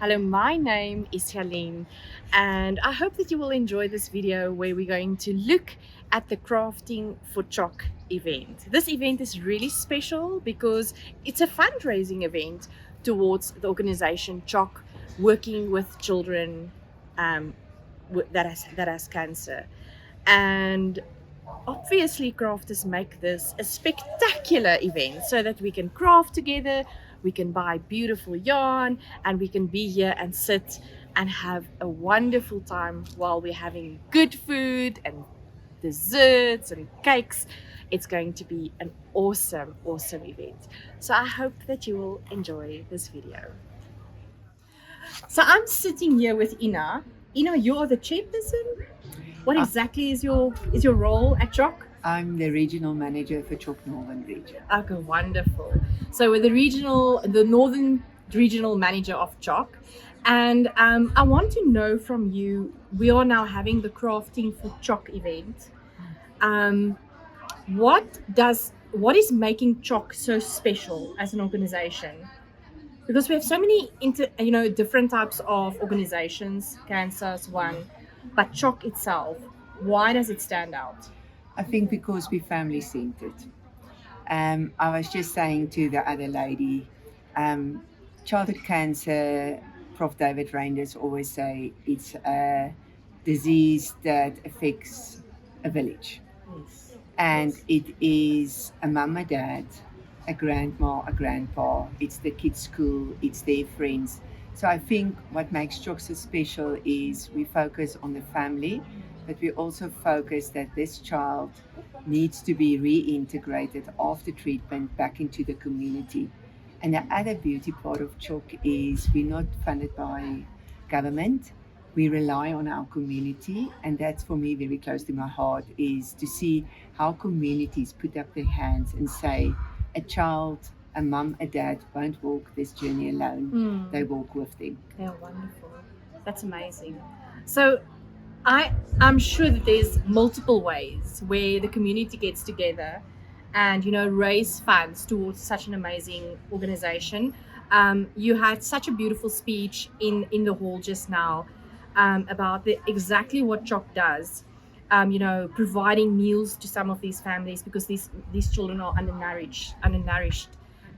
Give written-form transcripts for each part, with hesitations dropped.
Hello, my name is Jalene, and I hope that you will enjoy this video where we're going to look at the Crafting for CHOC event. This event is really special because it's a fundraising event towards the organization CHOC, working with children that has cancer. And obviously crafters make this a spectacular event so that we can craft together, we can buy beautiful yarn, and we can be here and sit and have a wonderful time while we're having good food and desserts and cakes. It's going to be an awesome event. So I hope that you will enjoy this video. So I'm sitting here with Ina. Ina, you are the chairperson. What exactly is your role at CHOC? I'm the regional manager for CHOC Northern Region. Okay, wonderful. So we're the Northern Regional Manager of CHOC. And I want to know from you, we are now having the Crafting for CHOC event. What is making CHOC so special as an organization? Because we have so many different types of organizations, cancer's one, but CHOC itself, why does it stand out? I think because we're family centered. I was just saying to the other lady, childhood cancer, Prof. David Reinders always say it's a disease that affects a village. Yes. And it is a mum, a dad, a grandma, a grandpa, it's the kids' school, it's their friends. So I think what makes CHOC so special is we focus on the family, but we also focus that this child needs to be reintegrated after treatment back into the community. And the other beauty part of CHOC is we're not funded by government. We rely on our community, and that's for me very close to my heart, is to see how communities put up their hands and say, a child, a mum, a dad won't walk this journey alone. They walk with them. Yeah, wonderful. That's amazing. So I'm sure that there's multiple ways where the community gets together and raise funds towards such an amazing organization. You had such a beautiful speech in the hall just now about exactly what CHOC does. Providing meals to some of these families because these children are undernourished,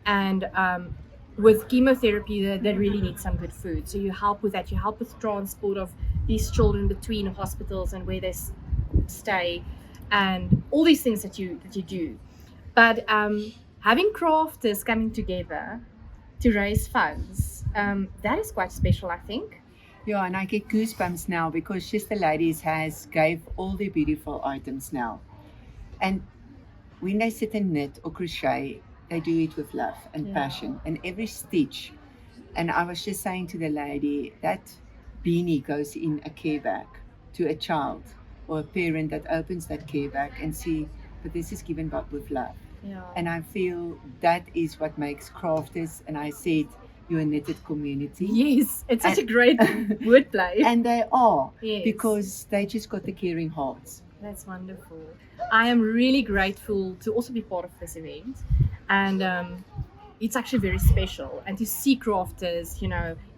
and with chemotherapy they really need some good food. So you help with that. You help with transport of these children between hospitals and where they stay, and all these things that you do. But having crafters coming together to raise funds, that is quite special, I think. Yeah, and I get goosebumps now because just the ladies gave all their beautiful items now. And when they sit and knit or crochet, they do it with love and passion, and every stitch. And I was just saying to the lady, that beanie goes in a care bag to a child or a parent that opens that care bag and see, but this is given back with love. Yeah. And I feel that is what makes crafters, and I said, you're a knitted community. Yes, it's such a great wordplay. And they are, yes, because they just got the caring hearts. That's wonderful. I am really grateful to also be part of this event, and it's actually very special. And to see crafters,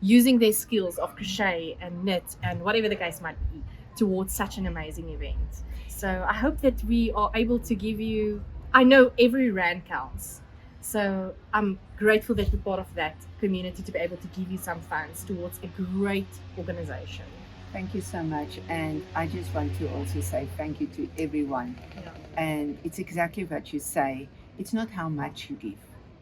using their skills of crochet and knit and whatever the case might be towards such an amazing event. So I hope that we are able to give you, I know every rand counts. So I'm grateful that we're part of that community to be able to give you some funds towards a great organization. Thank you so much. And I just want to also say thank you to everyone. Yeah. And it's exactly what you say. It's not how much you give,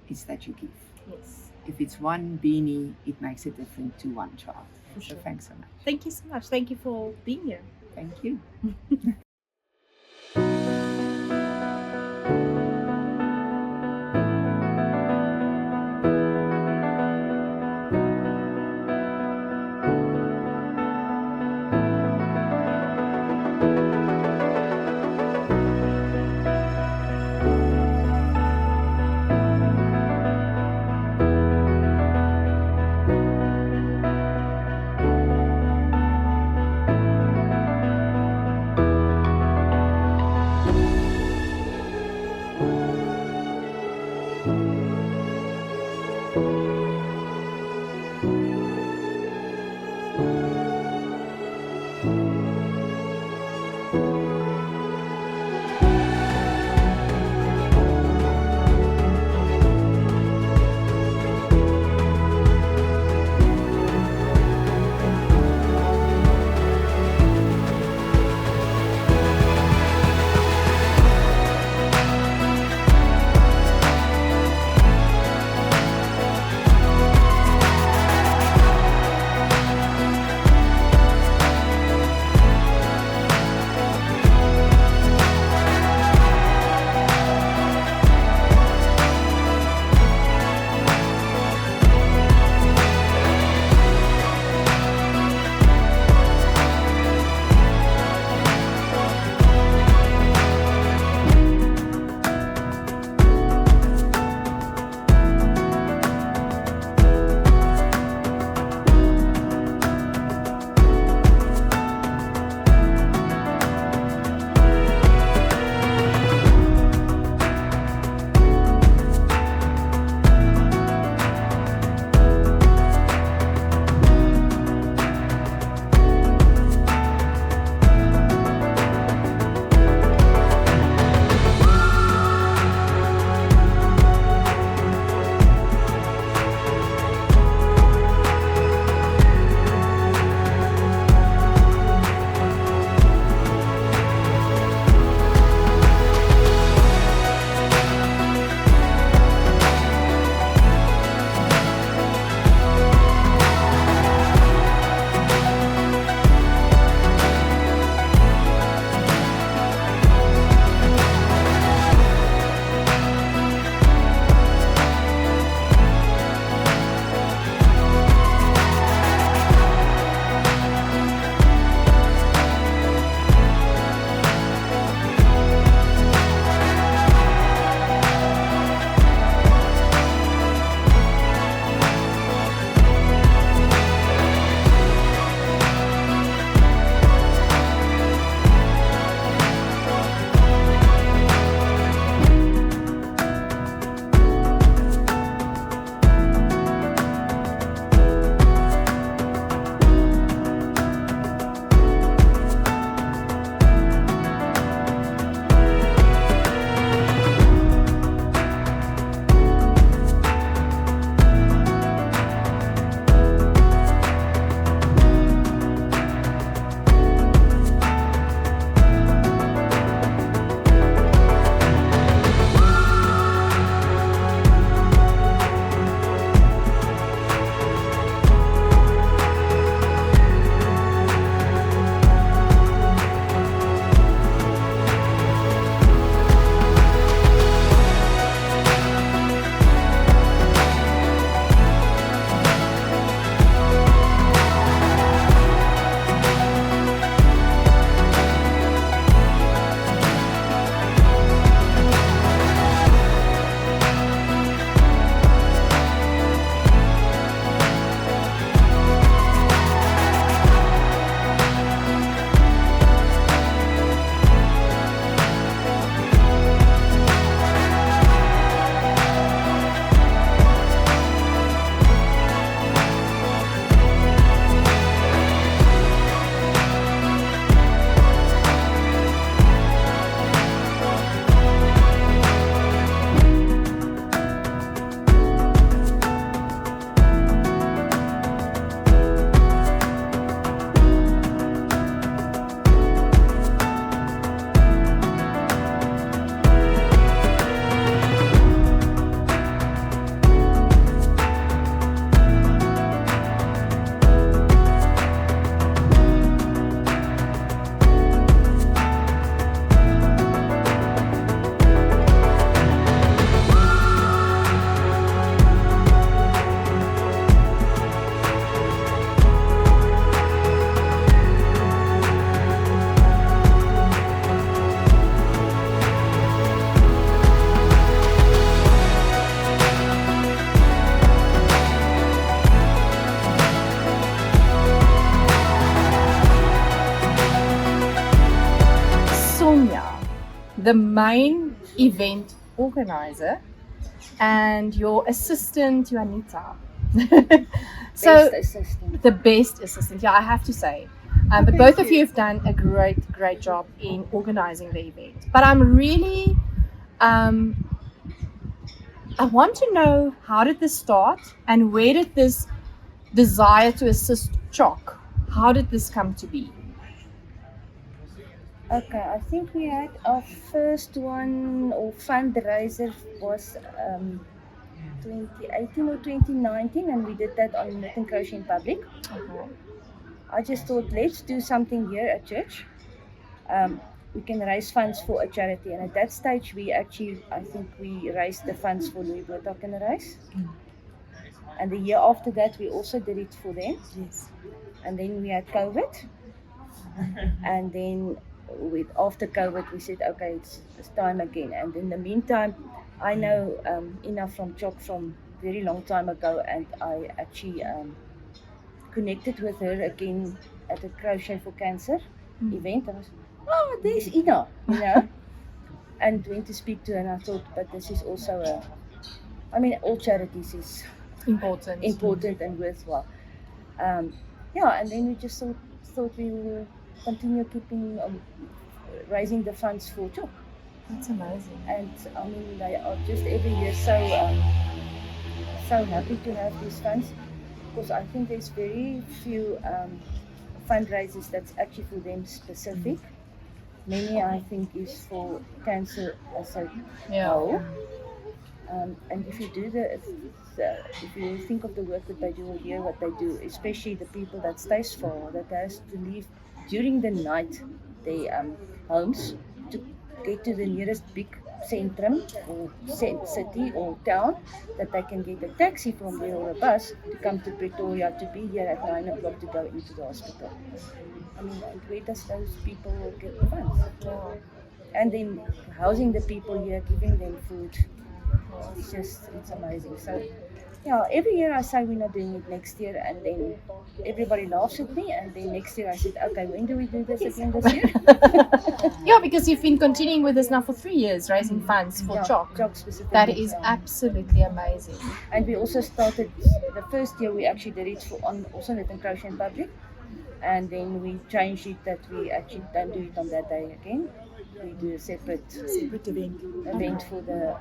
it's that you give. Yes. If it's one beanie, it makes a difference to one child. For sure. So thanks so much. Thank you so much. Thank you for being here. Thank you. the main event organizer and your assistant, JUANITA. So, Best assistant. the best assistant, yeah, I have to say. But both of you have done a great job in organizing the event. But I'm really, I want to know, how did this start and where did this desire to assist CHOC, how did this come to be? Okay, I think we had our first one or fundraiser was 2018 or 2019, and we did that on Knit and Crochet in Public. Okay. I just thought, let's do something here at church. We can raise funds for a charity, and at that stage I think we raised the funds for Louis Vuitton and Race. And the year after that we also did it for them. Yes. And then we had COVID. And then after COVID we said, okay, it's time again. And in the meantime, I know enough from CHOC from very long time ago, and I actually connected with her again at a Crochet for Cancer event. I was, oh, there's Ina, you know, and went to speak to her, and I thought, but this is also all charities is Important and worthwhile. Yeah, and then we just thought we will continue keeping raising the funds for CHOC. That's amazing. And I mean, they are just every year so happy to have these funds, because I think there's very few fundraisers that's actually for them specific. Many, I think, is for cancer as a whole. And if you do if you think of the work that they do or hear what they do, especially the people that stays far, that has to leave during the night their homes to get to the nearest big centrum or city or town, that they can get a taxi from there or a bus to come to Pretoria to be here at 9 o'clock to go into the hospital. I mean, where does those people get the funds? And then housing the people here, giving them food, it's amazing. So yeah, every year I say we're not doing it next year, and then everybody laughs at me, and then next year I said, okay, when do we do this again this year? Yeah, because you've been continuing with this now for 3 years, raising funds for CHOC. Specifically. That is absolutely amazing. And we also started, the first year we actually did it also Knit and Crochet in Public, and then we changed it that we actually don't do it on that day again. We do a separate event for the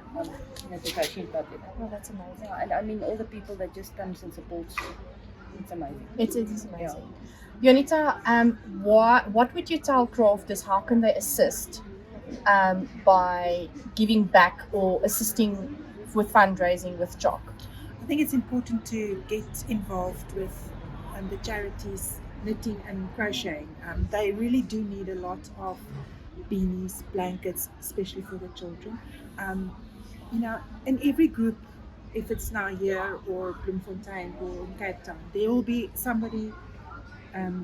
Knit and Crochet in Public. Oh, that's amazing. Yeah, and I mean, all the people that just comes and supports, it's amazing. It is amazing. Yeah. JUANITA, what would you tell crafters? How can they assist by giving back or assisting with fundraising with CHOC? I think it's important to get involved with the charities knitting and crocheting. They really do need a lot of beanies, blankets, especially for the children. You know, in every group, if it's now here or Bloemfontein or in Cape Town, there will be somebody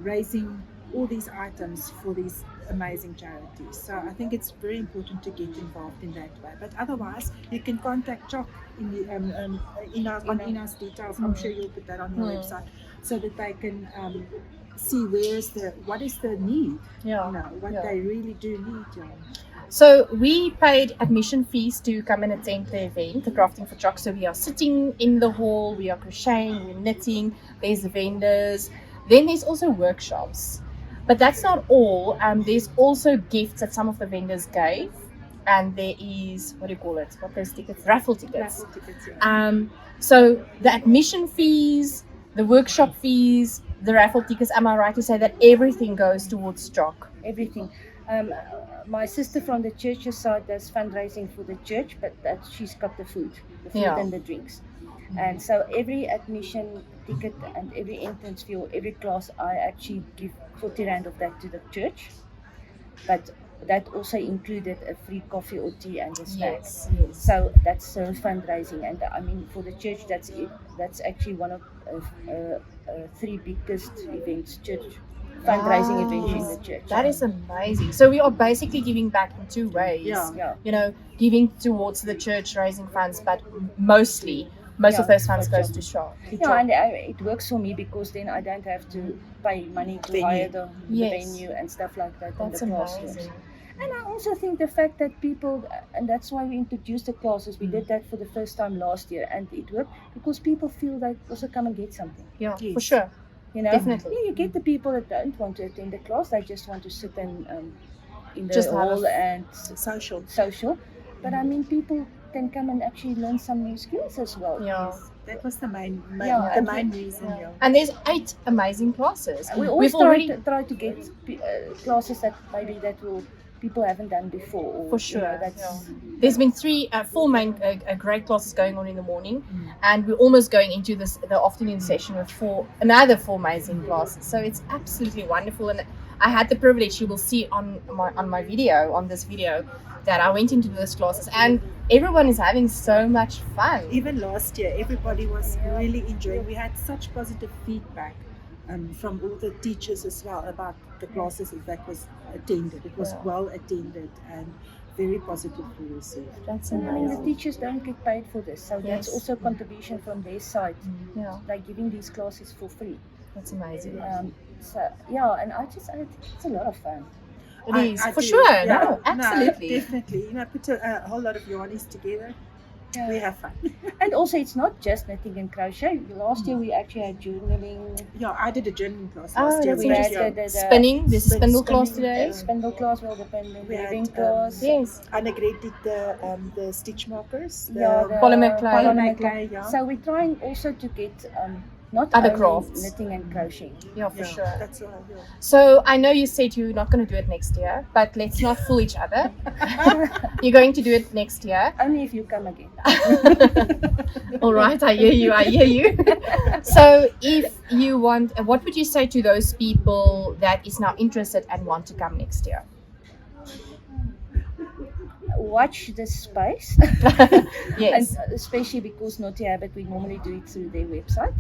raising all these items for these amazing charities. So I think it's very important to get involved in that way. But otherwise, you can contact CHOC on Ina's details. I'm sure you'll put that on your website, so that they can see what is the need, what they really do need. So we paid admission fees to come and attend the event, the Crafting for CHOC. So we are sitting in the hall, we are crocheting, we're knitting, there's the vendors, then there's also workshops. But that's not all. There's also gifts that some of the vendors gave, and there is, what those tickets? Raffle tickets. So the admission fees, the workshop fees, the raffle tickets, am I right to say that everything goes towards CHOC? Everything. My sister from the church's side does fundraising for the church, but she's got the food and the drinks. And so every admission ticket and every entrance fee or every class, I actually give 40 Rand of that to the church. But that also included a free coffee or tea and a snack. Yes. So that's fundraising. And I mean, for the church, that's it. That's actually one of 3 biggest events, church fundraising events in the church. That is amazing. So we are basically giving back in 2 ways. Yeah. You know, giving towards the church, raising funds, but most of those funds goes to CHOC. And it works for me, because then I don't have to pay money to hire the venue and stuff like that. That's in the amazing. classrooms. And I also think the fact that people, and that's why we introduced the classes, we did that for the first time last year, and it worked because people feel they also come and get something. Yeah, Yes. for sure. You know, Definitely. Yeah, you get the people that don't want to attend the class; they just want to sit and in the Just have a hall and Social. social. But I mean, people can come and actually learn some new skills as well. Yeah. That was the main Yeah, the and main reason. Yeah. Yeah. And there's 8 amazing classes. We always We've already, try to get classes that maybe that will people haven't done before. Or, for sure. You know, that's, Yeah. There's been 4 main great classes going on in the morning, and we're almost going into the afternoon session with another 4 amazing classes. So it's absolutely wonderful, and I had the privilege. You will see on this video, that I went into those classes, and everyone is having so much fun. Even last year, everybody was really enjoying. We had such positive feedback from all the teachers as well about the classes that was attended. It was well attended and very positively received. That's I mean, the amazing. teachers don't get paid for this, so that's Yes. also a contribution from their side. Yeah, They're giving these classes for free. that's amazing. So yeah, and I think it's a lot of fun. It is I for do, sure. yeah. No, absolutely. No, definitely. You know, put a whole lot of Yarnies together. Yeah. We have fun. And also, it's not just knitting and crochet. Last year we actually had journaling. Yeah, I did a journaling class Oh, last year. that's We interesting. had the Spinning. There's a spindle class Spinning, today. spindle class, well, the We had, weaving class. Yes. Annegret did the stitch markers. Yeah, the Polymer clay. polymer clay, yeah. So we're trying also to get not Other only crafts. knitting and crocheting. Yeah, for Yeah, sure. That's right. Yeah. So I know you said you're not going to do it next year, but let's not fool each other. You're going to do it next year. Only if you come again. All right, I hear you. I hear you. So if you want, what would you say to those people that is now interested and want to come next year? Watch this space. Yes. And especially because Knotty Habit, we normally do it through their website.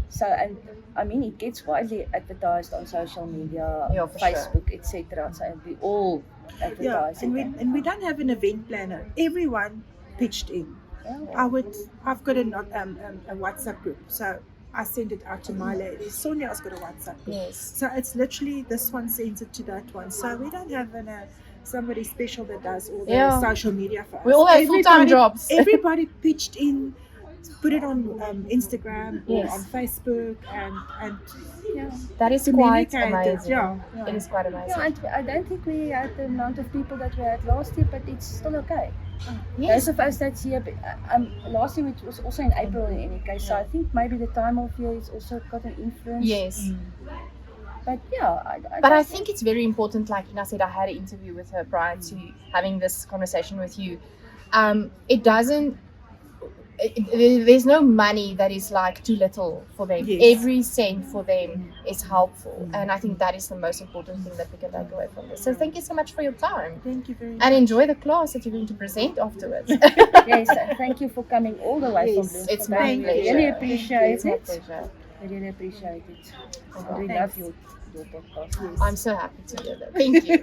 So, and I mean, it gets widely advertised on social media, Yeah, for sure. Facebook, etc. So we all Yeah, advertise and it. we don't have an event planner. Everyone pitched in. Yeah. I've got a WhatsApp group, so I send it out to my ladies. Sonja's got a WhatsApp group. Yes. So it's literally this one sends it to that one. So we don't have somebody special that does all the Yeah. social media for us. We all have full-time Everybody- jobs. Everybody pitched in, put it on Instagram or Yes. on Facebook, and yeah, That is quite communicated. amazing. Yeah. It is quite amazing. Yeah, and I don't think we had the amount of people that we had last year, but it's still okay. Yes. Those of us that's here, last year it was also in April in any case, so I think maybe the time of year is also got an influence. Yes. But yeah, But I think it's very important, like Ina said, I had an interview with her prior to having this conversation with you. It doesn't, there's no money that is like too little for them. Yes. Every cent for them is helpful. And I think that is the most important thing that we can take away from this. So thank you so much for your time. Thank you very much. And enjoy the class that you're going to present afterwards. yes, thank you for coming all the way Yes, from Bloemfontein. it's my We pleasure. really appreciate It's my it. pleasure. We really appreciate it. Oh, We thanks. love your podcast. Yes. I'm so happy to hear that. Thank you.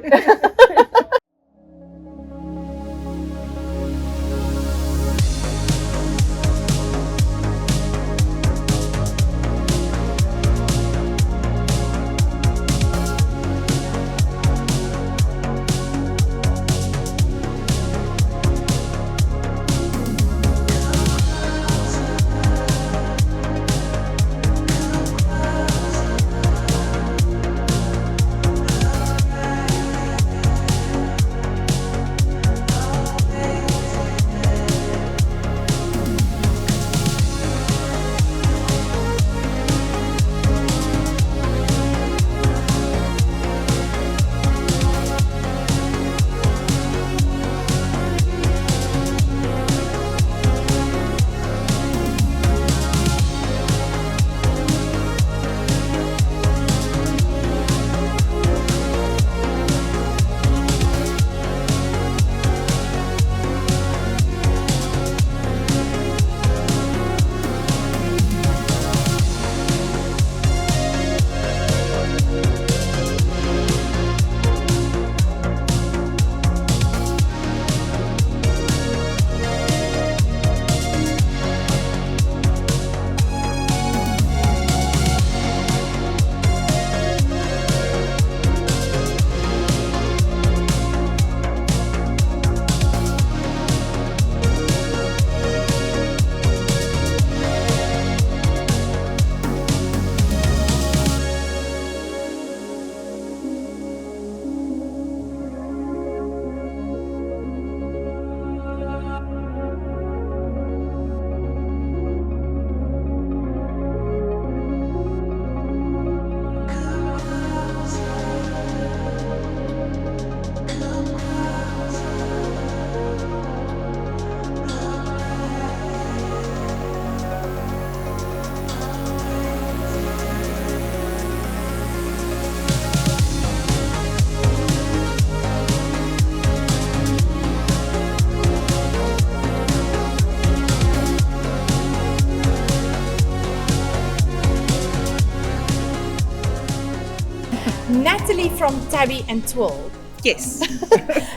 Natalie from Tabby and Twill. Yes.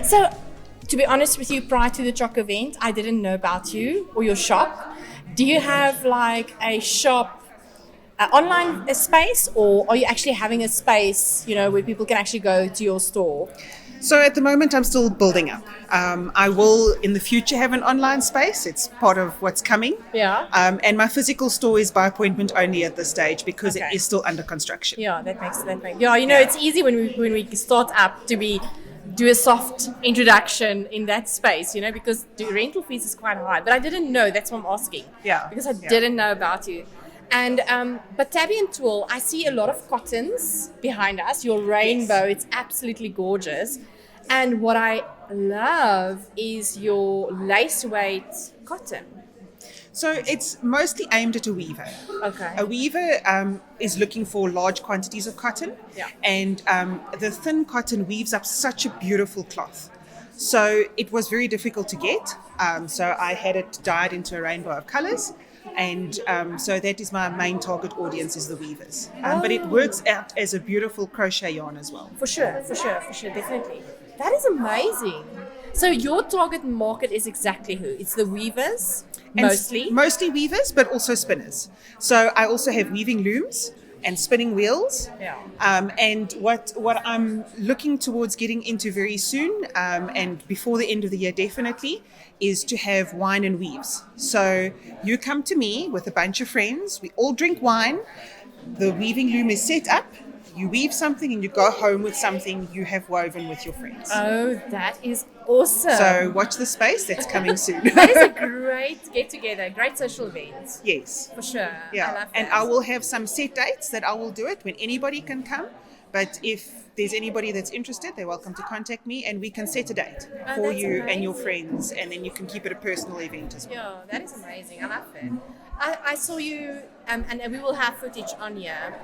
So, to be honest with you, prior to the CHOC event, I didn't know about you or your shop. Do you have like a shop, online space, or are you actually having a space, where people can actually go to your store? So at the moment, I'm still building up. I will in the future have an online space. It's part of what's coming. Yeah. And my physical store is by appointment only at this stage because Okay. it is still under construction. Yeah, that makes. Yeah, it's easy when we start up to do a soft introduction in that space, because the rental fees is quite high. But I didn't know. That's why I'm asking. Yeah. Because I didn't know about you. And but Tabby and Twill, I see a lot of cottons behind us. Your rainbow, it's absolutely gorgeous. And what I love is your lace weight cotton. So it's mostly aimed at a weaver. Okay. A weaver is looking for large quantities of cotton. Yeah. And the thin cotton weaves up such a beautiful cloth. So it was very difficult to get. So I had it dyed into a rainbow of colors. And so that is my main target audience, is the weavers. But it works out as a beautiful crochet yarn as well. For sure, definitely. That is amazing. So your target market is exactly who? It's the weavers, mostly? Mostly weavers, but also spinners. So I also have weaving looms and spinning wheels. Yeah. And what I'm looking towards getting into very soon, and before the end of the year definitely, is to have wine and weaves. So you come to me with a bunch of friends, we all drink wine, the weaving loom is set up, you weave something and you go home with something you have woven with your friends. Oh, that is awesome. So watch the space, that's coming soon. That is a great get-together, great social event. Yes. For sure. Yeah, I love and that. I will have some set dates that I will do it when anybody can come. But if there's anybody that's interested, they're welcome to contact me and we can set a date for that's you and your amazing. friends, and then you can keep it a personal event as well. Yeah, that is amazing. I love it. I saw you, and we will have footage on here,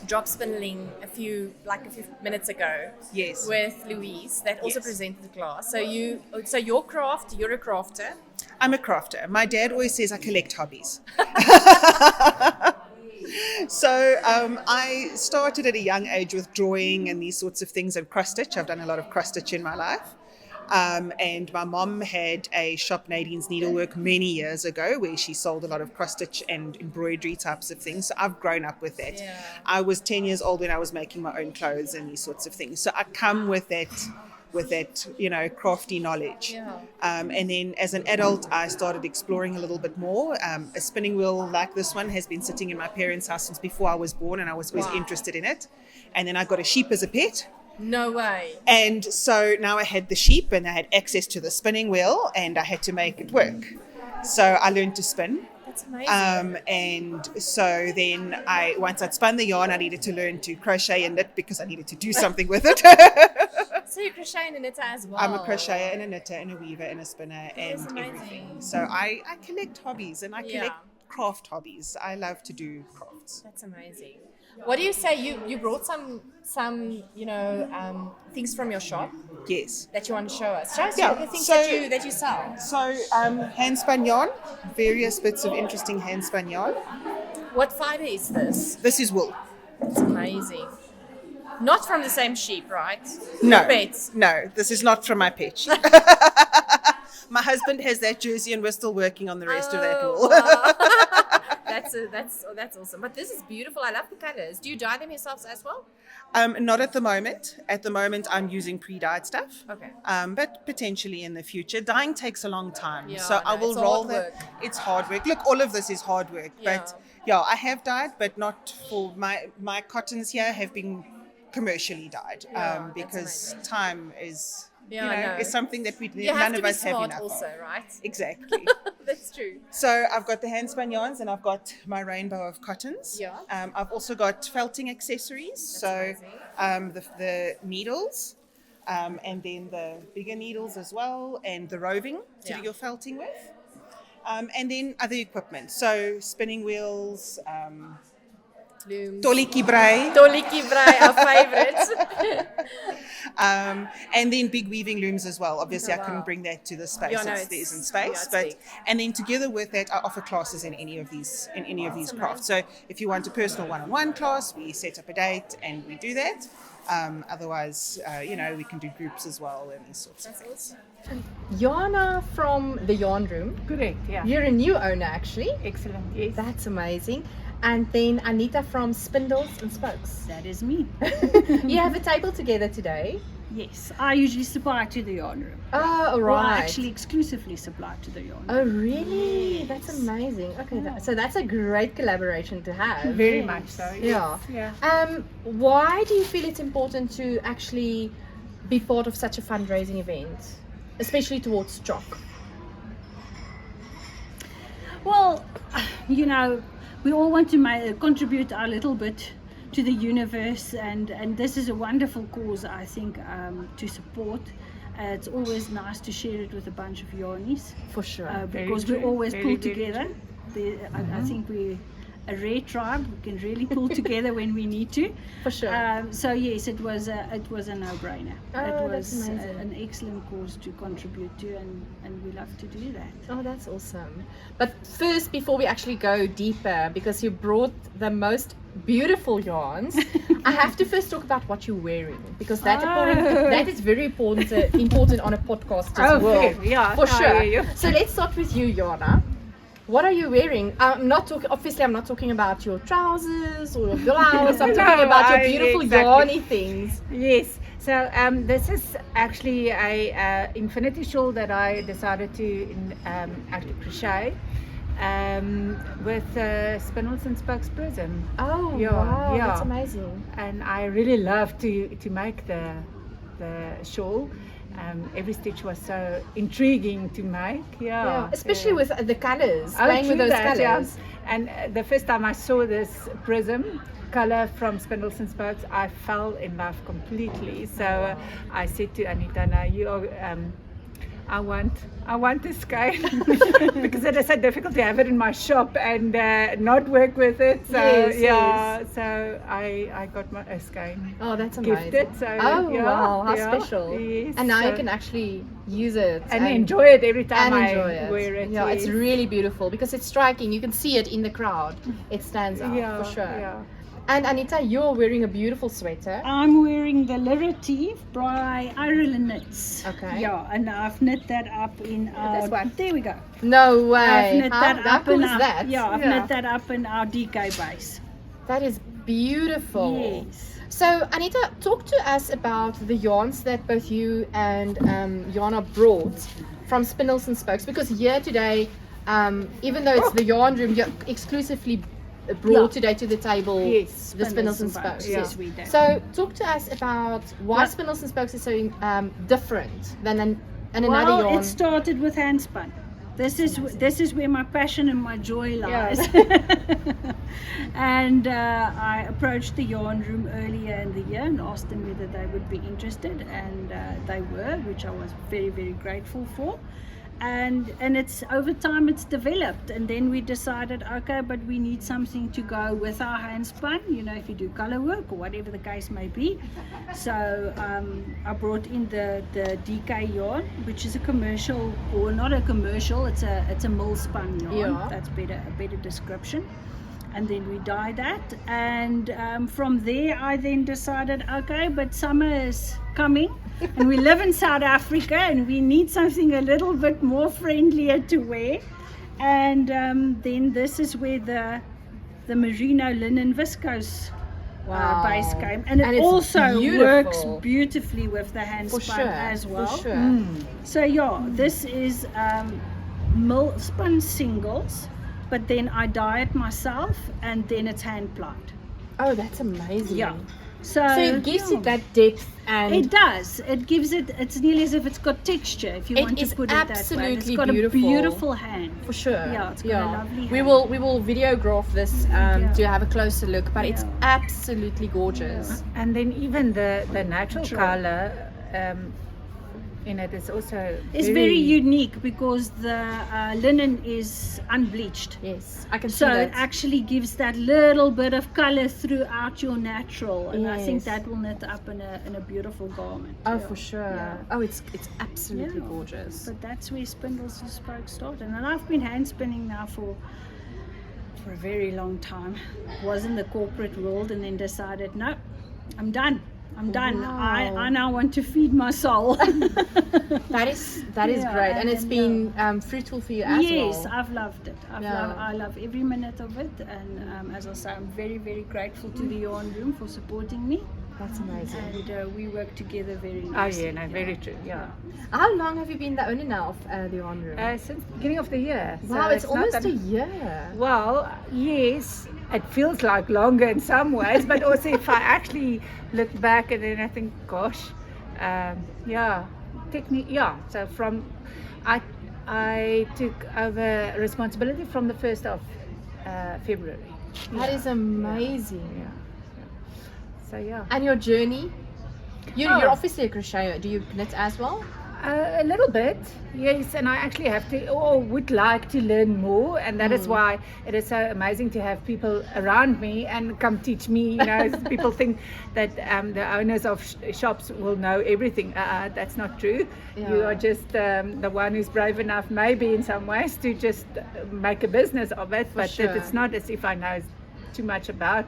drop spindling a few minutes ago. Yes. With Louise, that also Yes. presented the class. So your craft, you're a crafter. I'm a crafter. My dad always says I collect hobbies. So I started at a young age with drawing and these sorts of things, and cross stitch. I've done a lot of cross stitch in my life. And my mom had a shop, Nadine's Needlework, many years ago, where she sold a lot of cross stitch and embroidery types of things. So I've grown up with that. Yeah. I was 10 years old when I was making my own clothes and these sorts of things. So I come with that, crafty knowledge. Yeah. And then as an adult, I started exploring a little bit more. A spinning wheel like this one has been sitting in my parents' house since before I was born, and I was always interested in it. And then I got a sheep as a pet. No way. And so now I had the sheep and I had access to the spinning wheel and I had to make it work. So I learned to spin. That's amazing. And so then once I'd spun the yarn, I needed to learn to crochet and knit because I needed to do something with it. So you crochet and a knitter as well. I'm a crocheter and a knitter and a weaver and a spinner and That's amazing. everything. So I collect hobbies and I collect Yeah. craft hobbies. I love to do crafts. That's amazing. What do you say? You brought some things from your shop Yes. that you want to show us. Show us Yeah, the things so- that you sell. So hand spun yarn, various bits of interesting hand spun yarn. What fiber is this? This is wool. It's amazing. Not from the same sheep, right? No, Your pets. no, this is not from my pet sheep. My husband has that jersey and we're still working on the rest of that wool. Wow. That's awesome. But this is beautiful. I love the colors. Do you dye them yourselves as well? Not at the moment. At the moment, I'm using pre-dyed stuff. Okay. But potentially in the future. Dyeing takes a long time. Yeah, so I no, will it's roll hard the... work. It's hard work. Look, all of this is hard work. Yeah. But yeah, I have dyed, but not for... My cottons here have been commercially dyed. Yeah, that's because amazing. time is... Yeah, I know. is something that You none have to of be us have smart enough also, of. right? Exactly. That's true. So I've got the hand spun yarns and I've got my rainbow of cottons. Yeah. I've also got felting accessories. amazing. The needles, and then the bigger needles as well, and the roving to Yeah. do your felting with. And then other equipment. So spinning wheels, Looms. toliki braai, Toliki braai, our favorite. And then big weaving looms as well. Obviously, Oh, I couldn't wow. bring that to the space. Yeah, no, there it's- isn't space, yeah, it's but big. and then together with that, I offer classes in any of these crafts. So if you want a personal one-on-one class, we set up a date and we do that. Otherwise, we can do groups as well and these sorts of things. Yana from the Yarn Room. Correct, yeah. You're a new owner, actually. Excellent, yes. That's amazing. And then Anita from Spindles and Spokes. That is me. You have a table together today. Yes, I usually supply to the yarn room. Oh, all Well, I right. actually exclusively supply to the yarn room. Oh, really? That's amazing. Okay, so that's a great collaboration to have. Very much so. Yeah. Yes, yeah. Why do you feel it's important to actually be part of such a fundraising event, especially towards CHOC? Well, we all want to contribute our little bit to the universe, and this is a wonderful cause, I think, to support. It's always nice to share it with a bunch of yarnies, For sure. because we true. always Very, pull very together. I think we're a rare tribe. We can really pull together when we need to. For sure. So yes, it was a no-brainer. Oh, It that's was amazing. an excellent cause to contribute to, and we love to do that. Oh, that's awesome. But first, before we actually go deeper, because you brought the most beautiful yarns, I have to first talk about what you're wearing, because that is very important on a podcast as well. fair. Yeah, For I sure. hear you. So let's start with you, Yana. What are you wearing? I'm not talking about your trousers or your blouse. I'm talking about your beautiful exactly. yarny things. Yes. So this is actually a infinity shawl that I decided to actually crochet with Spindles and Spokes prism, Oh, Yeah, wow, yeah. that's amazing. and I really love to make the shawl. Every stitch was so intriguing to make. Yeah, especially yeah. with the colors, Oh, playing with true those that, yeah. colors. And the first time I saw this prism color from Spindles and Spokes, I fell in love completely. So I said to Anita, "Now you are, I want this skein because it is so difficult to have it in my shop and not work with it. So Yes. so I got a skein Oh, that's amazing. gifted. So Oh, yeah, wow, how yeah, special. yes, And now you so- can actually use it and enjoy it every time and I enjoy it. wear it. Yeah, it's yes. really beautiful because it's striking. You can see it in the crowd. It stands out Yeah, for sure. yeah. And Anita, you're wearing a beautiful sweater. I'm wearing the Lirative by IRENE knits. Okay. Yeah, and I've knit that up in our. this one. There we go. No way. I've knit that how up cool in is our, that? Yeah, I've Yeah. knit that up in our DK base. That is beautiful. Yes. So Anita, talk to us about the yarns that both you and Yana brought from Spindles and Spokes, because here today, even though it's the yarn room, you're exclusively brought today to the table Yes, the Spindles and Spokes. Yes, we did. So talk to us about why Well- Spindles and Spokes is so different than another yarn. It started with handspun. This is where my passion and my joy lies. And I approached the yarn room earlier in the year and asked them whether they would be interested, and they were, which I was very, very grateful for. And it's over time it's developed, and then we decided, okay, but we need something to go with our handspun, if you do color work or whatever the case may be. So I brought in the DK yarn, which is a commercial, or not a commercial, it's a mill spun yarn. Yeah. That's a better description. And then we dyed that, and from there I then decided, okay, but summer is coming and we live in South Africa and we need something a little bit more friendlier to wear, and then this is where the merino linen viscose Wow. base came, and it it's also beautiful. works beautifully with the For handspun sure, as well. for sure. So yeah, this is mill spun singles, but then I dye it myself, and then it's hand plied. Oh, that's amazing. Yeah. So it gives yeah. it that depth and It does. It gives it. It's nearly as if it's got texture. If you It want is to put it that way, absolutely it's got beautiful. a beautiful hand. for sure. Yeah, it's got a lovely We hand. will videograph this Yeah. to have a closer look, but it's Yeah. absolutely gorgeous. And then even the natural True. color in it is also It's very unique because the linen is unbleached. Yes, I can see So that. it actually gives that little bit of color throughout your natural, and I think Yes. that will knit up in a beautiful garment. Oh, Yeah. for sure. Yeah. Oh, it's absolutely Yeah. gorgeous. But that's where Spindles and Spokes started, and I've been hand spinning now for a very long time. Was in the corporate world, and then decided, no, I'm done. I'm done. Wow. I now want to feed my soul. That is Yeah, great, and it's then, been fruitful for you as Yes, well. I've loved it. Yeah. I love every minute of it, and as I say, I'm very, very grateful to the Yarn Room for supporting me, That's amazing. and we work together very Oh nicely. yeah, no, very true. Yeah. How long have you been the owner now of the Yarn Room? Since the beginning of the year. wow, So it's not almost that- a year. Well, yes, it feels like longer in some ways, but also if I actually look back and then I think, gosh, yeah, yeah. So from I took over responsibility from the 1st of February. That is amazing. Yeah. So yeah. And your journey? You're Oh. obviously a crocheter. Do you knit as well? A little bit, yes, and I actually have to, or would like to learn more, and that is why it is so amazing to have people around me and come teach me. You know, people think that the owners of shops will know everything. That's not true. You Yeah. are just the one who's brave enough, maybe in some ways, to just make a business of it. But sure. it's not as if I know too much about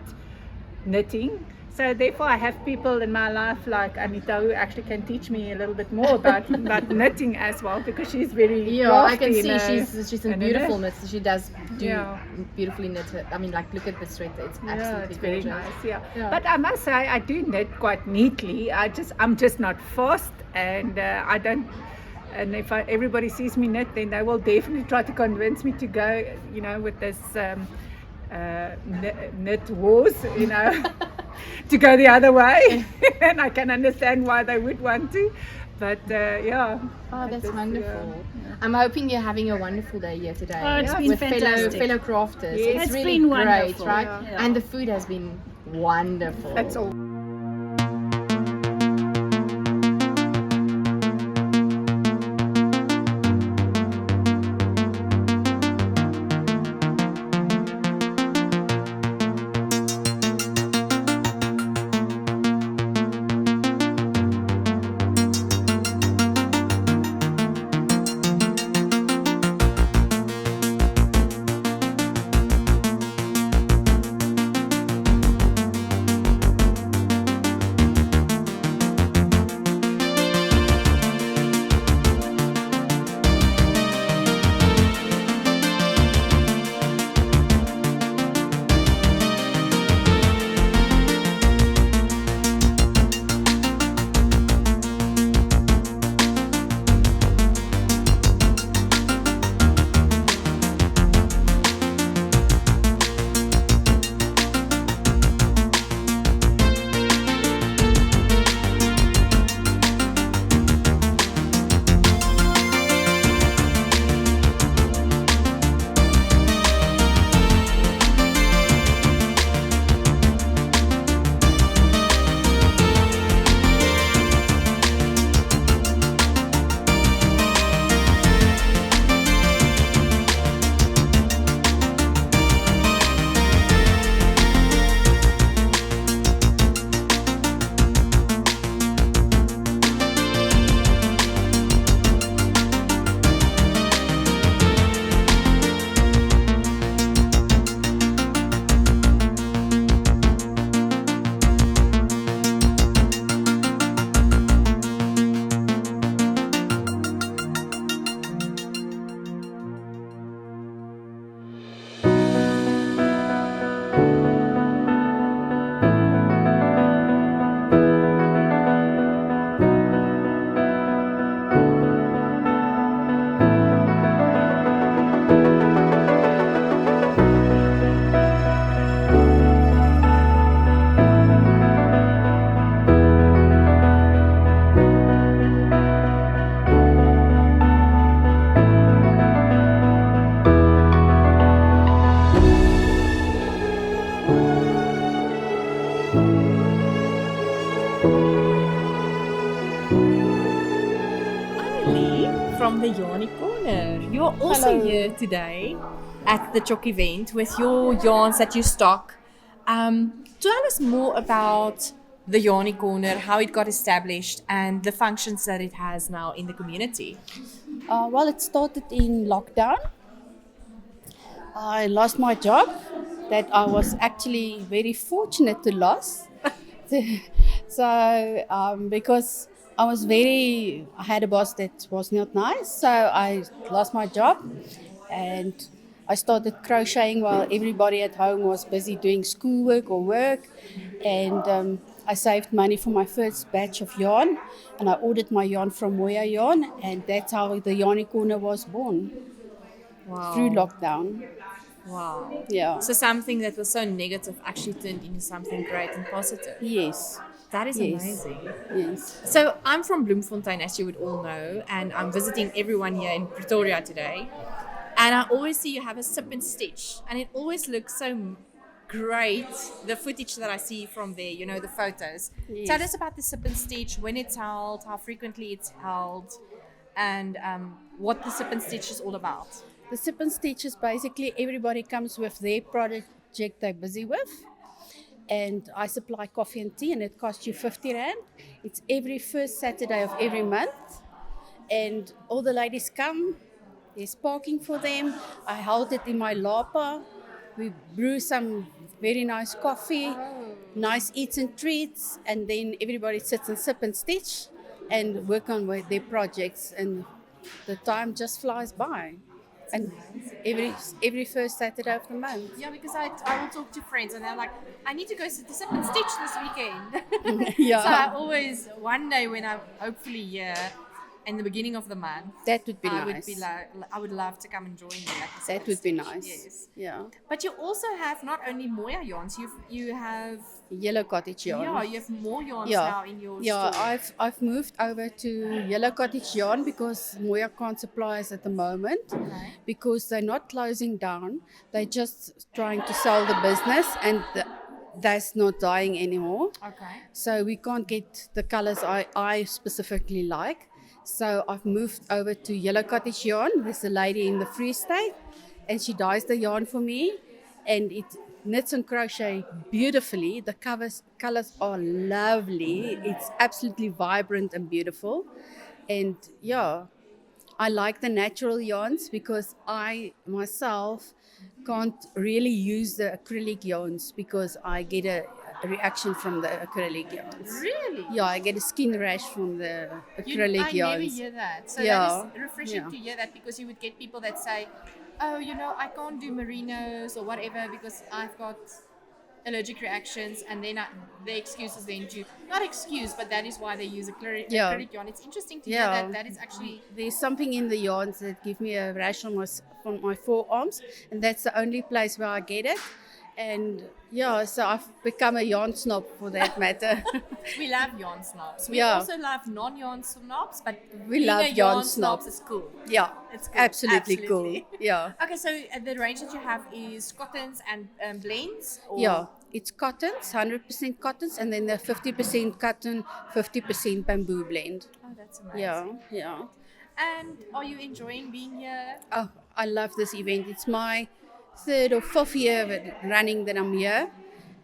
knitting. So therefore, I have people in my life like Anita who actually can teach me a little bit more about knitting as well, because she's very Yeah, I can crafty see she's a in beautiful it. knit. She does do Yeah. beautifully knitted. I mean, like look at the sweater. It's Yeah, absolutely it's very gorgeous. nice. Yeah. Yeah. But I must say, I do knit quite neatly. I'm just not fast, and I don't. And if everybody sees me knit, then they will definitely try to convince me to go, you know, with this knit wars, you know, to go the other way. And I can understand why they would want to. But yeah. Oh, it that's is, wonderful. I'm hoping you're having a wonderful day here today. Oh, it's been with fantastic. fellow crafters. Yes. It's It's really been great, wonderful. right? Yeah. And the food has been wonderful. That's all. the Yarnie Corner. You're also here today at the CHOC event with your yarns that you stock. Tell us more about the Yarnie Corner, how it got established, and the functions that it has now in the community. Well, it started in lockdown. I lost my job that I was actually very fortunate to lose. So, because I had a boss that was not nice, so I lost my job and I started crocheting while everybody at home was busy doing schoolwork or work. And I saved money for my first batch of yarn and I ordered my yarn from MUIR yarn, and that's how the Yarnie Corner was born. Wow. Through lockdown. Wow. Yeah. So something that was so negative actually turned into something great and positive. Yes. That is Yes. amazing. Yes. So I'm from Bloemfontein, as you would all know, and I'm visiting everyone here in Pretoria today. And I always see you have a sip and stitch, and it always looks so great, the footage that I see from there, you know, the photos. Yes. Tell us about the sip and stitch, when it's held, how frequently it's held, and what the sip and stitch is all about. The sip and stitch is basically everybody comes with their project they're busy with. And I supply coffee and tea, and it costs you 50 Rand. It's every first Saturday of every month. And all the ladies come, there's parking for them. I hold it in my lapa. We brew some very nice coffee, nice eats and treats, and then everybody sits and sip and stitch and work on their projects, and the time just flies by. And every first Saturday of the month. Yeah, because I will talk to friends and they're like, I need to go to sip and stitch this weekend. Yeah. So I always, one day when I'm hopefully here in the beginning of the month, That would be I nice. I would love to come and join you at the sip That and would be stitch. nice. Yes. Yeah. But you also have not only MUIR yarns, you have Yellow cottage yarn. yeah, you have more yarns Yeah. now in your Yeah, store. I've moved over to Yellow Cottage yarn because MUIR can't supply us at the moment, Okay. because they're not closing down. They're just trying to sell the business, and that's not dying anymore. Okay. So we can't get the colors I specifically like. So I've moved over to Yellow Cottage yarn. There's a lady in the Free State, and she dyes the yarn for me, and it knits and crochet beautifully. The colors are lovely. It's absolutely vibrant and beautiful. And yeah, I like the natural yarns because I myself can't really use the acrylic yarns because I get a reaction from the acrylic yarns. Really? Yeah, I get a skin rash from the acrylic I yarns. never hear that. So Yeah. that is refreshing Yeah. to hear that, because you would get people that say, oh, you know, I can't do merinos or whatever because I've got allergic reactions, and then the excuse is then to, not excuse, but that is why they use acrylic yarn. It's interesting to hear that is actually, There's something in the yarns that give me a rash on my forearms, and that's the only place where I get it. And yeah, so I've become a yarn snob for that matter. we love yarn snobs. We Yeah. also love non-yarn snobs, but We being love a yarn snobs snobs. is cool. Yeah, It's cool. absolutely Absolutely. cool. Yeah. Okay, so the range that you have is cottons and blends? Or? Yeah, it's cottons, 100% cottons, and then the 50% cotton, 50% bamboo blend. Oh, that's amazing. Yeah, yeah. And are you enjoying being here? Oh, I love this event. It's my 3rd or 4th year running that I'm here,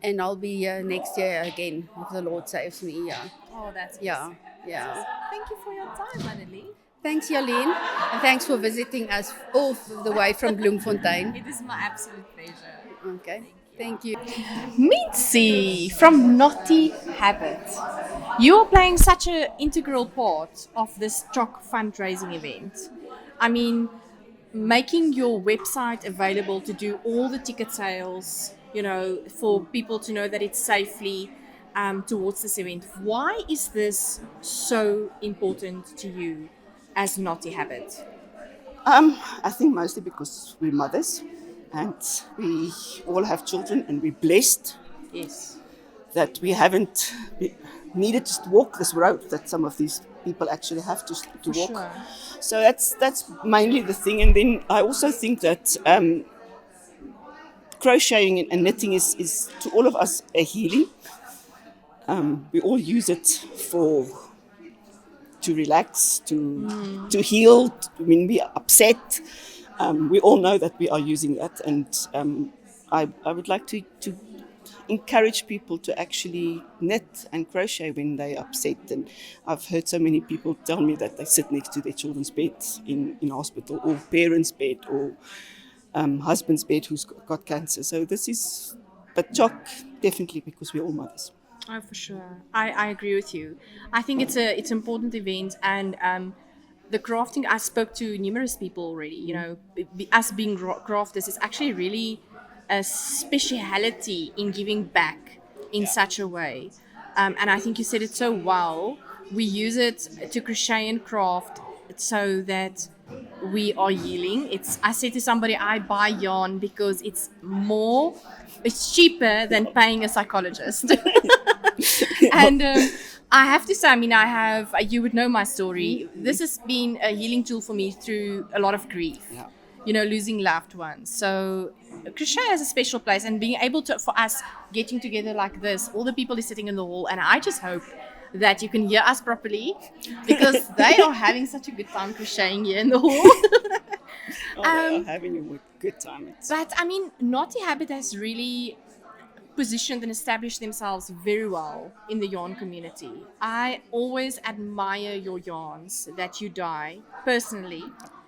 and I'll be here next year again if the Lord saves me. Yeah, Oh, that's yeah, awesome. yeah. Thank you for your time, Annelie. Thanks, Jalene, and thanks for visiting us all the way from Bloemfontein. It is my absolute pleasure. Okay, thank you. Mitzi from Knotty Habit. You're playing such an integral part of this CHOC fundraising event. I mean, making your website available to do all the ticket sales, you know, for people to know that it's safely towards this event. Why is this so important to you as Knotty Habit? I think mostly because we're mothers and we all have children, and we're blessed Yes. that we haven't needed to walk this road that some of these people actually have to walk. Sure. So that's mainly the thing. And then I also think that crocheting and knitting is to all of us a healing. We all use it for to relax, to heal, when we are upset. We all know that we are using that, and I would like to encourage people to actually knit and crochet when they're upset. And I've heard so many people tell me that they sit next to their children's bed in hospital, or parents' bed, or husband's bed who's got cancer. So this is, but CHOC, definitely, because we're all mothers. Oh, for sure. I agree with you. I think it's an important event, and the crafting, I spoke to numerous people already, you know, us being crafters is actually really a speciality in giving back in such a way. And I think you said it so well. We use it to crochet and craft so that we are healing. I said to somebody, I buy yarn because it's cheaper than paying a psychologist. And I have to say, I mean, you would know my story. This has been a healing tool for me through a lot of grief, you know, losing loved ones. So crochet has a special place, and being able to, for us getting together like this, all the people are sitting in the hall, and I just hope that you can hear us properly, because they are having such a good time crocheting here in the hall. They are having a good time. But I mean, Knotty Habit has really positioned and established themselves very well in the yarn community. I always admire your yarns that you dye personally.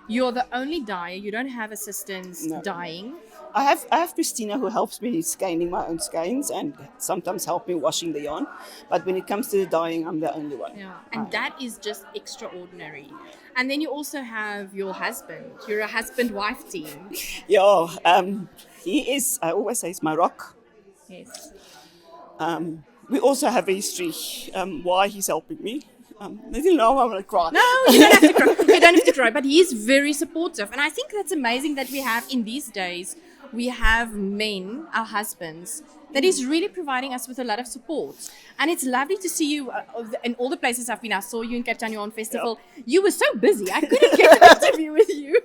You're the only dyer. You don't have assistants dyeing. I have Christina, who helps me scanning my own skeins and sometimes help me washing the yarn. But when it comes to the dyeing, I'm the only one. Yeah, and that is just extraordinary. And then you also have your husband. You're a husband-wife team. Yeah, he is, I always say, he's my rock. Yes. We also have a history why he's helping me. I didn't know I'm going to cry. No, you don't have to cry. You don't have to cry. But he's very supportive. And I think that's amazing that we have, in these days, we have men, our husbands, that is really providing us with a lot of support. And it's lovely to see you in all the places I've been. I saw you in Cape Town Yarn Festival. Yep. You were so busy. I couldn't get an interview with you.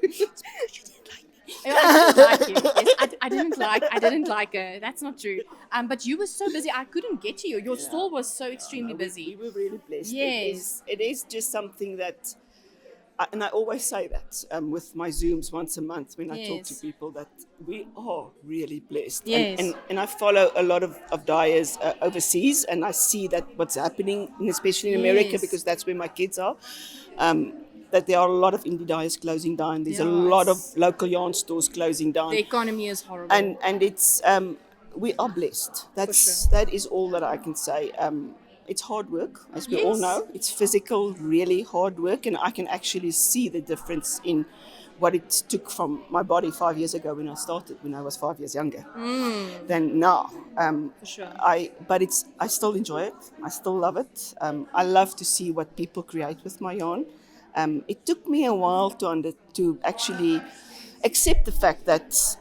I didn't like you. Yes, I didn't like her. That's not true. But you were so busy. I couldn't get to you. Your stall was so extremely busy. We were really blessed. Yes. It is just something that, and I always say that with my Zooms once a month when I talk to people, that we are really blessed. Yes. And I follow a lot of dyers overseas, and I see that what's happening, especially in America, because that's where my kids are. That there are a lot of indie dyers closing down. There's a lot of local yarn stores closing down. The economy is horrible. And it's we are blessed. That is all that I can say. It's hard work, as we all know. It's physical, really hard work, and I can actually see the difference in what it took from my body 5 years ago when I started, when I was 5 years younger, than now. For sure. I still enjoy it. I still love it. I love to see what people create with my yarn. It took me a while to actually accept the fact that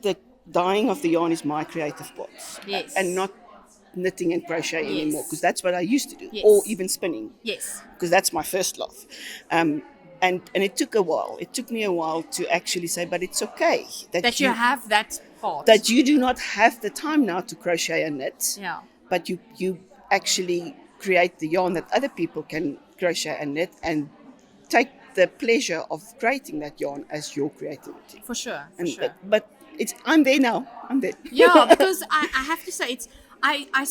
the dyeing of the yarn is my creative part, and not knitting and crochet anymore, because that's what I used to do, or even spinning, because that's my first love. And it took a while. It took me a while to actually say, but it's okay that you have that part, that you do not have the time now to crochet and knit. But you actually create the yarn that other people can crochet and knit, and take the pleasure of creating that yarn as your creativity. For sure. But I'm there now. I'm there. Yeah, because I have to say, I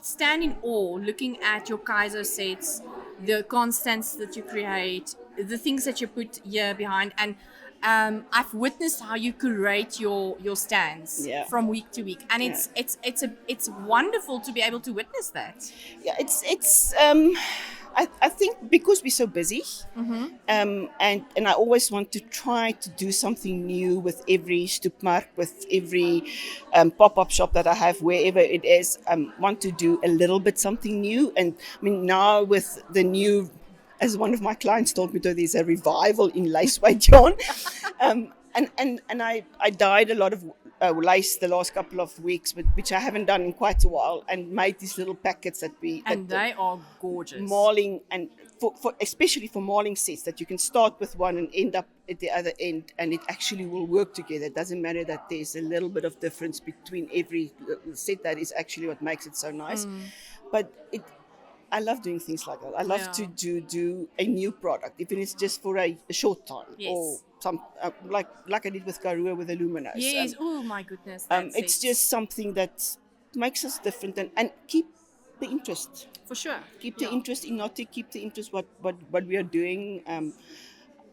stand in awe looking at your Kaiser sets, the constants that you create, the things that you put here behind, and I've witnessed how you curate your stands from week to week, and it's wonderful to be able to witness that. Yeah, it's I think because we're so busy, and I always want to try to do something new with every stoepmark, with every pop-up shop that I have, wherever it is. Want to do a little bit something new. And I mean, now with the new, as one of my clients told me, there's a revival in lace weight yarn. And I dyed a lot of lace the last couple of weeks, which I haven't done in quite a while, and made these little packets they are gorgeous. Marling, and for especially for marling sets, that you can start with one and end up at the other end, and it actually will work together. It doesn't matter that there's a little bit of difference between every set. That is actually what makes it so nice. But I love doing things like that. I love to do a new product, even if it's just for a short time, or some like I did with Karua with the Luminous. Yes. Oh my goodness. It's just something that makes us different and keep the interest. For sure. Keep the interest in Knotty. Keep the interest what we are doing.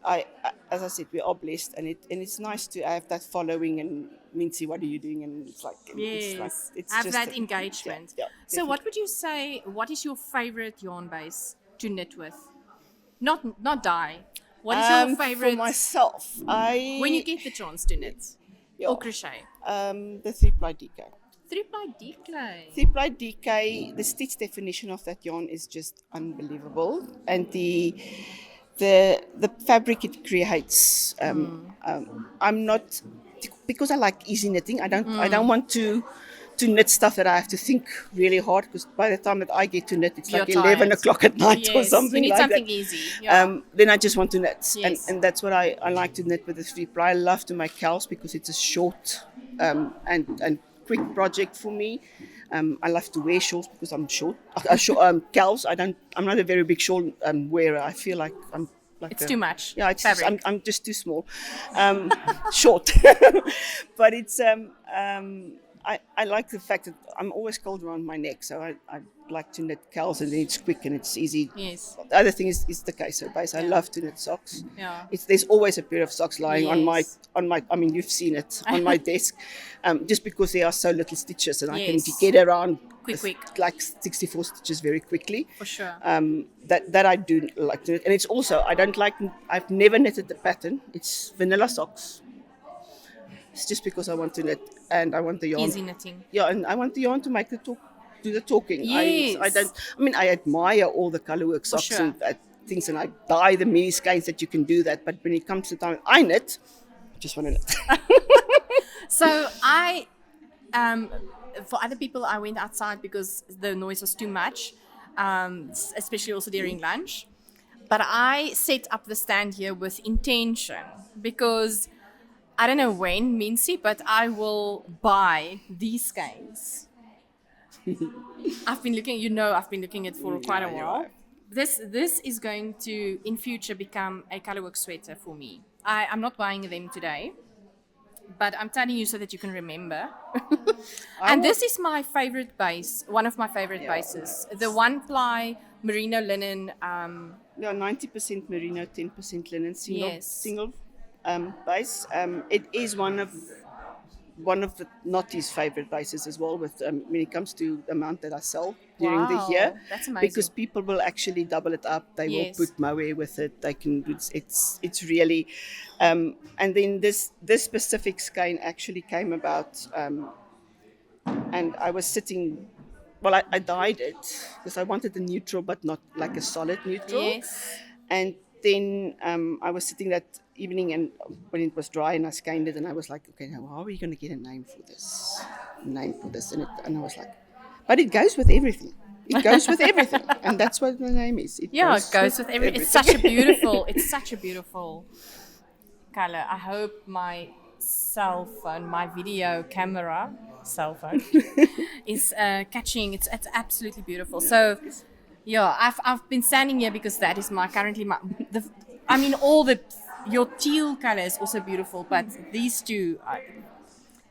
I as I said, we are blessed, and it's nice to have that following and Mincy, what are you doing? And it's like, it's have just that engagement. Yeah, so what would you say, what is your favorite yarn base to knit with? Not dye. What is your favorite? For myself, when you get the chance to knit or crochet? The 3-ply DK. 3-ply DK. 3-ply DK, the stitch definition of that yarn is just unbelievable, and the fabric it creates. I'm not, because I like easy knitting. I don't want to knit stuff that I have to think really hard, because by the time that I get to knit, it's like 11 o'clock at night or something you need like something that. easy. Yeah. Then I just want to knit, and that's what I like to knit with the 3-ply. I love to make cows because it's a short and quick project for me. I love to wear shawls because I'm short. Cows, I'm not a very big shawl wearer. I feel like I'm like it's too much. Yeah, it's just, I'm just too small, short. But it's I like the fact that I'm always cold around my neck, so I like to knit cows, and then it's quick and it's easy. Yes. The other thing is the queso base. I love to knit socks. Yeah. There's always a pair of socks lying on my. I mean, you've seen it on my desk, just because there are so little stitches, and I can get around quick, like 64 stitches very quickly. For sure. That I do like to knit, and it's also I've never knitted the pattern. It's vanilla socks. It's just because I want to knit, and I want the yarn. Easy knitting. Yeah, and I want the yarn to make do the talking. Yes. I admire all the colourwork socks and things, and I buy the mini skeins that you can do that. But when it comes to time, I knit. I just want to knit. So for other people, I went outside because the noise was too much, especially also during lunch. But I set up the stand here with intention, because I don't know when, Mincy, but I will buy these skeins. I've been looking at it for quite a while. This is going to, in future, become a colorwork sweater for me. I'm not buying them today, but I'm telling you so that you can remember. And this is my favorite base, one of my favorite bases. The 1-ply merino linen. 90% merino, 10% linen, single base. It is one of the Knotty's favorite bases as well. With when it comes to the amount that I sell during the year, that's amazing. Because people will actually double it up. They will put MUIR with it. They can. It's really, and then this specific skein actually came about, and I was sitting. Well, I dyed it because I wanted a neutral, but not like a solid neutral. Yes. And then I was sitting that evening, and when it was dry, and I skeined it, and I was like, okay, now how are we going to get a name for this? And I was like, but it goes with everything. It goes with everything, and that's what the name is. It goes with everything. It's such a beautiful color. I hope my cell phone, my video camera cell phone, is catching. It's absolutely beautiful. So. Yeah, I've been standing here because that is your teal color is also beautiful, but these two,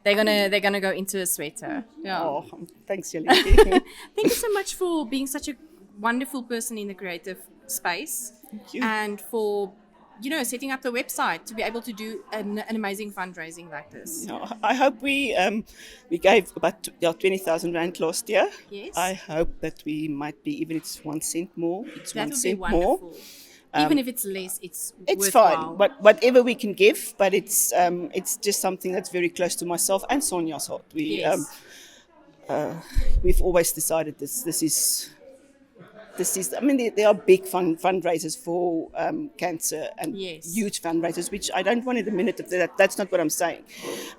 they're gonna go into a sweater. Yeah. Oh, thanks, Jalene. Thank you so much for being such a wonderful person in the creative space. Thank you. And for setting up the website to be able to do an amazing fundraising like this. Yeah, I hope we gave about 20,000 rand last year. Yes. I hope that we might be, even if it's 1 cent more. That would be wonderful. Even if it's less, it's worthwhile. Fine. But whatever we can give, but it's just something that's very close to myself and Sonja's heart. We've always decided this is. I mean, there are big fundraisers for cancer and huge fundraisers, which I don't want in a minute of that. That's not what I'm saying.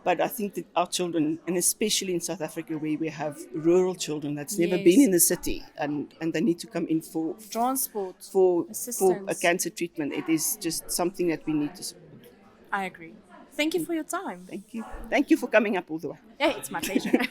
But I think that our children, and especially in South Africa where we have rural children that's never been in the city, and they need to come in for transport, for a cancer treatment, it is just something that we need to support. I agree. Thank you for your time. Thank you. Thank you for coming up all the way. Yeah, it's my pleasure.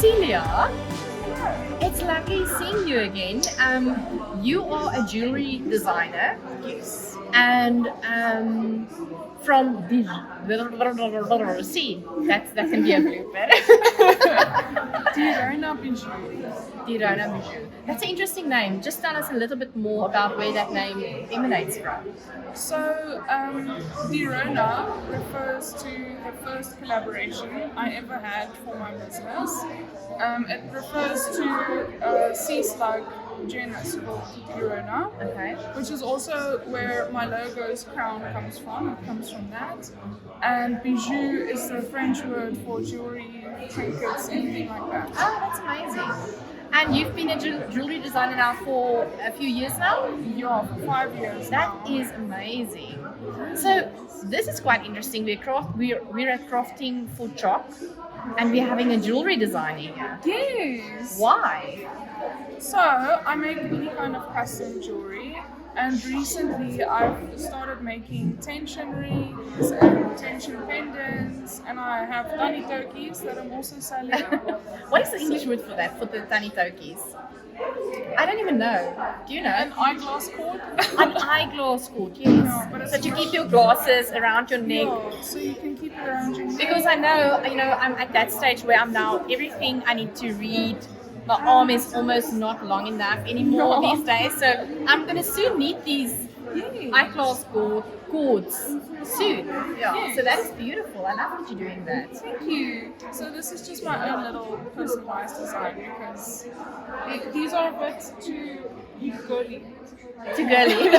Celia, it's lovely seeing you again. You are a jewelry designer. Yes. And from the see that can be a blooper. Dirona Bijoux. Dirona Bijoux. That's an interesting name. Just tell us a little bit more about where that name emanates from. So, Dirona refers to the first collaboration I ever had for my business. It refers to a sea slug genus called Dirona, Okay. which is also where my logo's crown comes from. It comes from that. And Bijoux is the French word for jewelry, trinkets, anything like that. Oh, that's amazing. And you've been a jewelry designer now for a few years now? Yeah, for 5 years That now. is amazing. So this is quite interesting. We're at crafting for CHOC, and we're having a jewelry designing here. Yes. Why? So I make any kind of custom jewelry, and recently I've started making tension rings and tension pendants, and I have tiny turkeys that I'm also selling. What is the English word for that? For the tiny turkeys? I don't even know. Do you know? An eyeglass cord. An eyeglass cord, yes. No, but it's So to keep your glasses around your neck. Yeah, so you can keep it around your neck. Because I know, I'm at that stage where I'm now, everything I need to read, my arm is almost not long enough anymore these days. So I'm going to soon need these eyeglass cords soon. Yeah. So that is beautiful. I love that you're doing that. Thank you. So this is just my own little personalized design because these are a bit too girly. Too girly.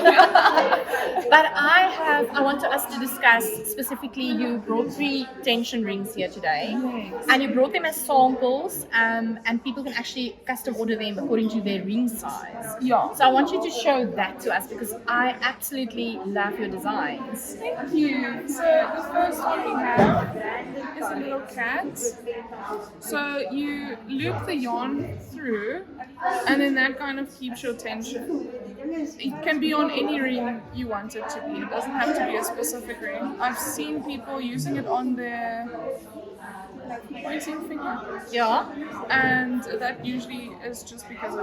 But I want us to discuss specifically, you brought 3 tension rings here today. Yes. And you brought them as samples, and people can actually custom order them according to their ring size. Yeah. So I want you to show that to us because I absolutely love your designs. Thank you. So the first one we have is a little cat. So you loop the yarn through, and then that kind of keeps your tension. It can be on any ring you want it to be. It doesn't have to be a specific ring. I've seen people using it on their pointing finger. Yeah. And that usually is just because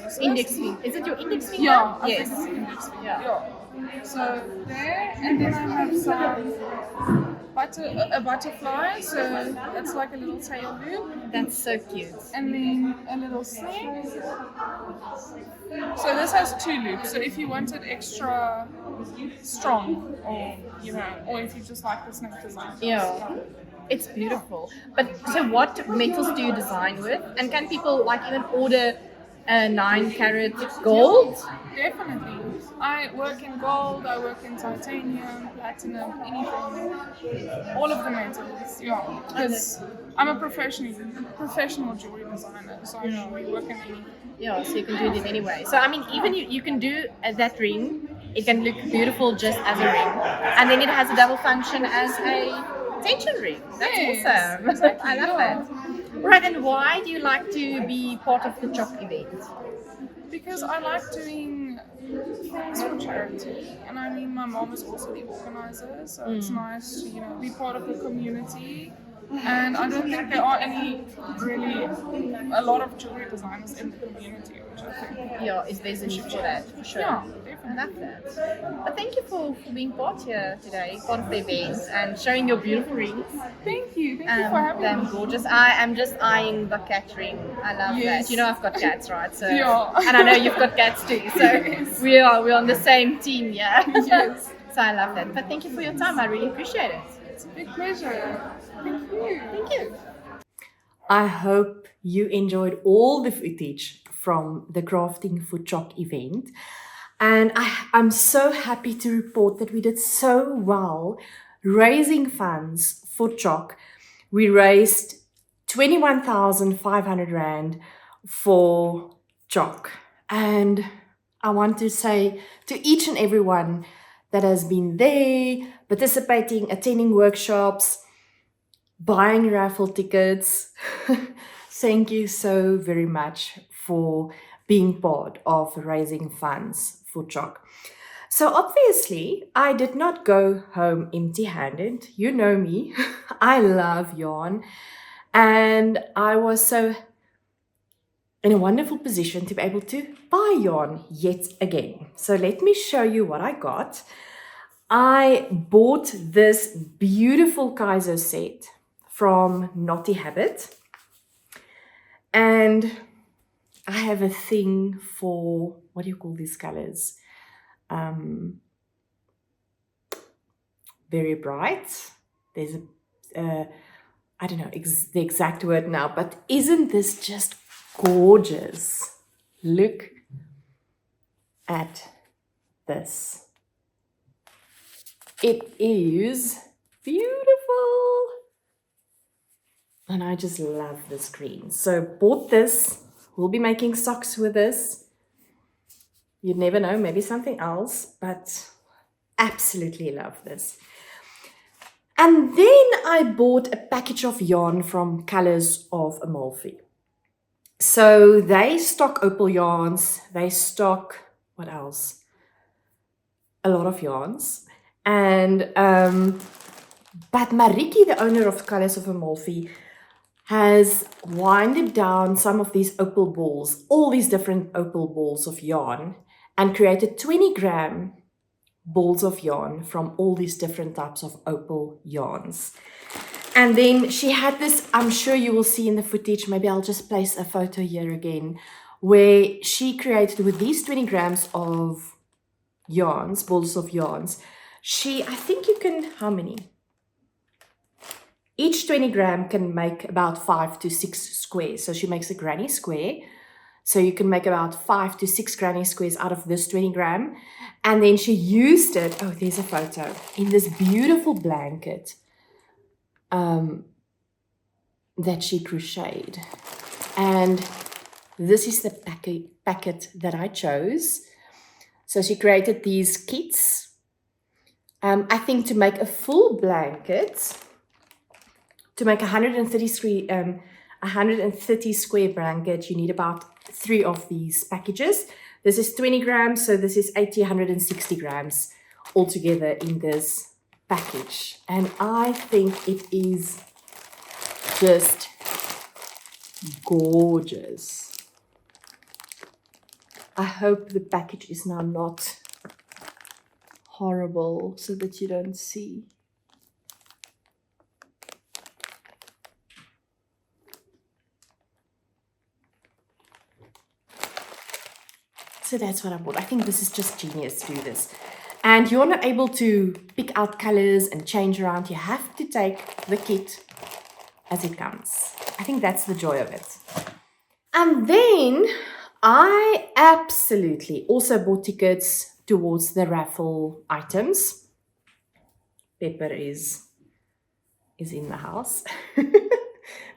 it's Index finger. Is it your index finger? Yeah, I Yes. think it's index finger. Yeah. Yeah. So there, and then I have some a butterfly, so that's like a little tail loop, That's so cute. and then a little snake. So this has 2 loops. So if you want it extra strong, or if you just like the snake design. Yeah. It's beautiful. But so what metals do you design with? And can people even order a 9-carat gold? Definitely. I work in gold, I work in titanium, platinum, anything. All of the metals, yeah. Because I'm a professional jewelry designer, so I should work in anything. Yeah, so you can do it in any way. So even you can do that ring. It can look beautiful just as a ring. And then it has a double function as a tension ring. That's awesome. Exactly, I love that. Right, and why do you like to be part of the CHOC event? Because I like doing things for charity, and my mom is also the organizer, so it's nice to be part of the community. And I don't think there are a lot of jewelry designers in the community, which I think There's a need for that, for sure. Yeah, I love that. But thank you for being part here today, part of the event, and showing your beautiful rings. Thank you for having They're me. gorgeous. I am just eyeing the cat ring. I love Yes. that. I've got cats, right? So, Yeah. and I know you've got cats too. So Yes. we're on the same team, yeah. Yes. So I love that. But thank you for your time. I really appreciate it. It's a big pleasure. Thank you. Thank you. I hope you enjoyed all the footage from the Crafting for CHOC event. And I'm so happy to report that we did so well raising funds for CHOC. We raised 21,500 Rand for CHOC. And I want to say to each and everyone that has been there, participating, attending workshops, buying raffle tickets, thank you so very much for being part of raising funds for CHOC. So obviously, I did not go home empty-handed. You know me, I love yarn. And I was so in a wonderful position to be able to buy yarn yet again. So let me show you what I got. I bought this beautiful Kaiser set from Knotty Habit, and I have a thing for, what do you call these colors? Very bright. There's a, I don't know the exact word now, but isn't this just gorgeous? Look at this. It is beautiful. And I just love this green. So bought this. We'll be making socks with this. You'd never know, maybe something else, but absolutely love this. And then I bought a package of yarn from Colors of Amalfi. So they stock opal yarns, they stock, what else? A lot of yarns. And, but Mariki, the owner of Colors of Amalfi, has winded down some of these opal balls, all these different opal balls of yarn, and created 20-gram balls of yarn from all these different types of opal yarns. And then she had this, I'm sure you will see in the footage, maybe I'll just place a photo here again, where she created with these 20 grams of yarns, balls of yarns, I think you can, how many? Each 20 gram can make about 5 to 6 squares. So she makes a granny square. So you can make about 5 to 6 granny squares out of this 20 gram. And then she used it, oh, there's a photo, in this beautiful blanket that she crocheted. And this is the packet that I chose. So she created these kits. I think to make a full blanket, to make 130 square blanket, you need about 3 of these packages. This is 20 grams, so this is 160 grams altogether in this package. And I think it is just gorgeous. I hope the package is now not horrible so that you don't see. So that's what I bought. I think this is just genius to do this. And you're not able to pick out colors and change around. You have to take the kit as it comes. I think that's the joy of it. And then I absolutely also bought tickets towards the raffle items. Pepper is in the house.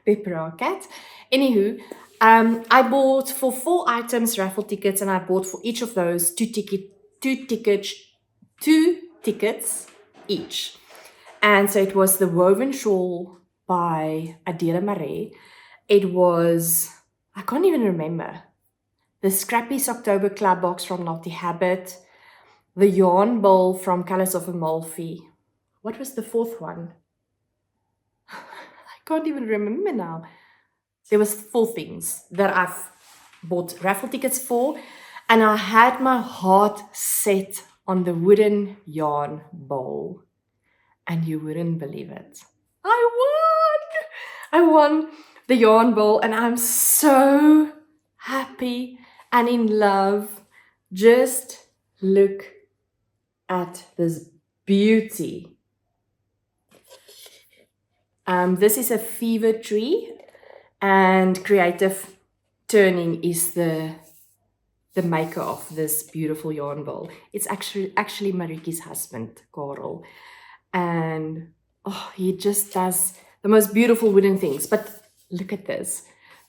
Pepper, our cat. Anywho, I bought for 4 items raffle tickets, and I bought for each of those two tickets each. And so it was the woven shawl by ADELE. It was, I can't even remember, the Scrappy Socktober Club box from Knotty Habit, the yarn bowl from Colors of Amalfi. What was the 4th one? I can't even remember now. There was 4 things that I've bought raffle tickets for, and I had my heart set on the wooden yarn bowl, and you wouldn't believe it. I won the yarn bowl, and I'm so happy and in love. Just look at this beauty. This is a fever tree, and Creative Turning is the maker of this beautiful yarn bowl. It's actually Mariki's husband, Karel, and he just does the most beautiful wooden things. But look at this.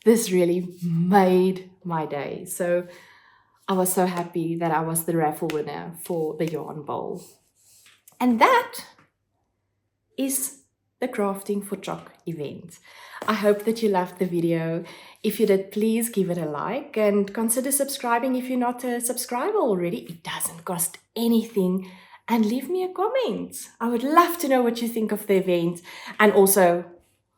This really made my day. So I was so happy that I was the raffle winner for the yarn bowl. And that is the Crafting for CHOC event. I hope that you loved the video. If you did, please give it a like and consider subscribing if you're not a subscriber already. It doesn't cost anything. And leave me a comment. I would love to know what you think of the event. And also,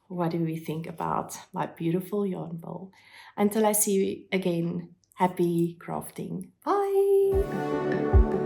what do we think about my beautiful yarn bowl? Until I see you again, happy crafting. Bye!